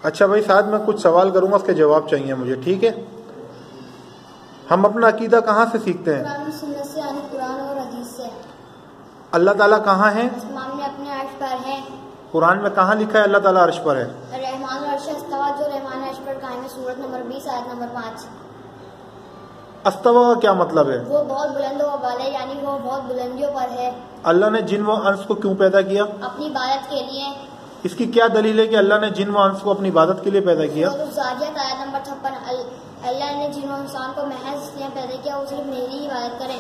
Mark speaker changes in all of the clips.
Speaker 1: اچھا بھائی، ساتھ میں کچھ سوال کروں گا، اس کے جواب چاہیے مجھے، ٹھیک ہے؟ ہم اپنا عقیدہ کہاں سے سیکھتے ہیں؟
Speaker 2: قرآن و سنت سے، یعنی قرآن اور حدیث سے۔
Speaker 1: اللہ تعالیٰ کہاں ہیں؟
Speaker 2: آسمان میں اپنے عرش پر ہیں۔
Speaker 1: قرآن میں کہاں لکھا ہے اللہ تعالیٰ عرش پر ہے؟
Speaker 2: رحمان العرش استویٰ، جو رحمان عرش پر قائم ہے، سورۃ نمبر 20 آیت نمبر 5۔
Speaker 1: استوا کا کیا مطلب ہے؟
Speaker 2: وہ بہت بلند و بالا، یعنی وہ بہت بلندیوں پر ہے۔
Speaker 1: اللہ نے جن و انس کو کیوں پیدا کیا؟
Speaker 2: اپنی عبادت کے لیے۔
Speaker 1: اس کی کیا دلیل ہے کہ اللہ نے جن و انس کو اپنی عبادت کے لیے پیدا کیا؟
Speaker 2: سورۃ الذاریات آیت نمبر 56۔ اللہ نے جن و انسان کو محض اس لیے پیدا کیا وہ صرف میری ہی عبادت کریں۔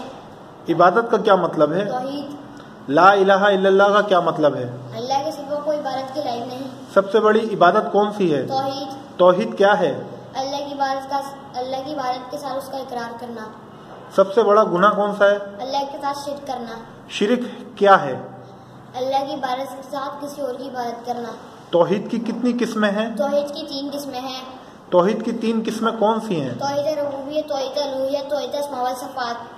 Speaker 1: عبادت کا کیا مطلب ہے؟
Speaker 2: توحید۔
Speaker 1: لا الہ الا اللہ کا کیا مطلب ہے؟
Speaker 2: اللہ کے سوا کوئی عبادت کے لائق نہیں۔
Speaker 1: سب سے بڑی عبادت کون سی ہے؟
Speaker 2: توحید۔
Speaker 1: توحید کیا ہے؟
Speaker 2: اللہ کی عبادت کے ساتھ اس کا اقرار کرنا۔
Speaker 1: سب سے بڑا گناہ کون سا ہے؟
Speaker 2: اللہ کے ساتھ شرک کرنا۔
Speaker 1: شرک کیا ہے؟
Speaker 2: اللہ کی عبادت کے ساتھ کسی اور کی عبادت کرنا۔
Speaker 1: توحید کی کتنی قسمیں ہیں؟
Speaker 2: توحید کی 3 قسمیں ہیں۔
Speaker 1: توحید کی 3 قسمیں کون سی ہیں؟
Speaker 2: توحید ربوبیت، توحید الوہیت، توحید اسماء و صفات۔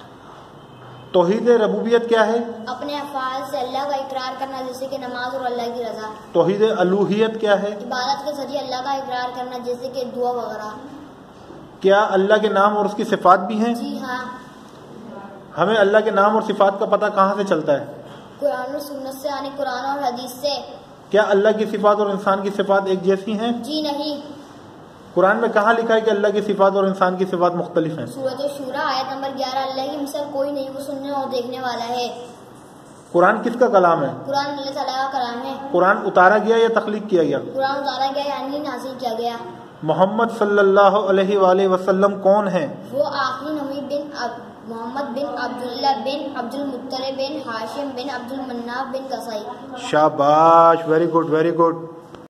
Speaker 1: توحید ربوبیت کیا ہے؟
Speaker 2: اپنے افعال سے اللہ کا اقرار کرنا، جیسے کہ نماز اور اللہ کی رضا۔
Speaker 1: توحید الوہیت کیا ہے؟
Speaker 2: عبادت کے ذریعے اللہ کا اقرار کرنا، جیسے کہ دعا وغیرہ۔
Speaker 1: کیا اللہ کے نام اور اس کی صفات بھی ہیں؟
Speaker 2: جی ہاں۔
Speaker 1: ہمیں اللہ کے نام اور صفات کا پتہ کہاں سے چلتا ہے؟
Speaker 2: قرآن و سنت سے، یعنی قرآن اور حدیث سے۔
Speaker 1: کیا اللہ کی صفات اور انسان کی صفات ایک جیسی ہیں؟
Speaker 2: جی نہیں۔
Speaker 1: قرآن میں کہاں لکھا ہے کہ اللہ کی صفات اور انسان کی صفات مختلف ہیں؟
Speaker 2: سورۃ الشورى آیت نمبر 11۔ اللہ کی مثل کوئی نہیں، وہ سننے اور دیکھنے والا ہے۔
Speaker 1: قرآن کس کا کلام ہے؟
Speaker 2: قرآن اللہ تعالیٰ کا کلام ہے۔
Speaker 1: قرآن اتارا گیا یا تخلیق کیا گیا؟
Speaker 2: قرآن اتارا گیا، یعنی نازل کیا گیا۔
Speaker 1: محمد صلی اللہ علیہ وآلہ وسلم کون ہیں؟
Speaker 2: وہ آخری نبی محمد بن عبداللہ بن عبد المطلب بن ہاشم بن عبد المناف بن قصی۔
Speaker 1: شاباش، ویری گڈ ویری گڈ۔